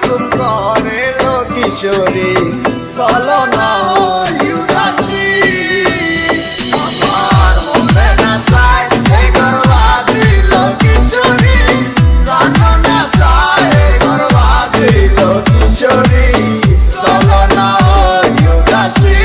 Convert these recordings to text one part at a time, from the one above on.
হুকুম করে লো কিশোরী চলো না উদাসী আমার মনে না চায় এই গর্বাদি লো কিশোরী প্রাণ না চায় এই গর্বাদি লো কিশোরী চলো না উদাসী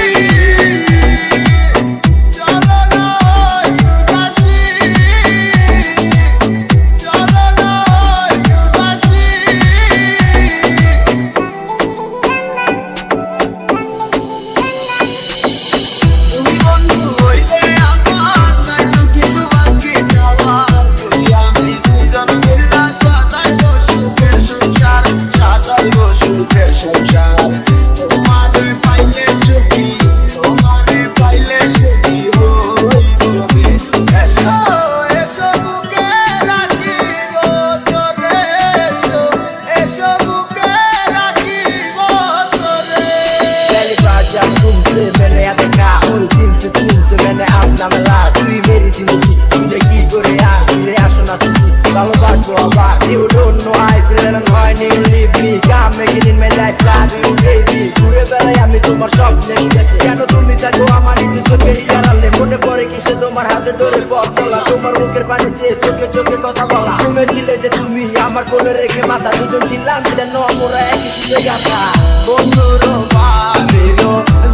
मैंने देखा उस दिन से तुमसे मैंने अपना मिला तू ही मेरी जिंदगी मुझे की करे यार मुझे आशना तुझी ভালোবাসবো আবার you don't know I feel and why you leave me come making in my life love you baby ঘুরে বেড়াই আমি তোমার স্বপ্নের দেশে কেন তুমি থাকো আমার হৃদয় চোখের আড়ালে মনে পড়ে কিসে তোমার হাতে ধরে পথ চলা তোমার মুখের পানি চেয়ে চোখে চোখে কথা বলা তুমি ছিলে যে তুমি আমার কোলে রেখে মাথা দুজন ছিলাম যেন আমরা একই সুযোগ গাথা বন্ধুর বাড়ির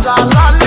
জালালে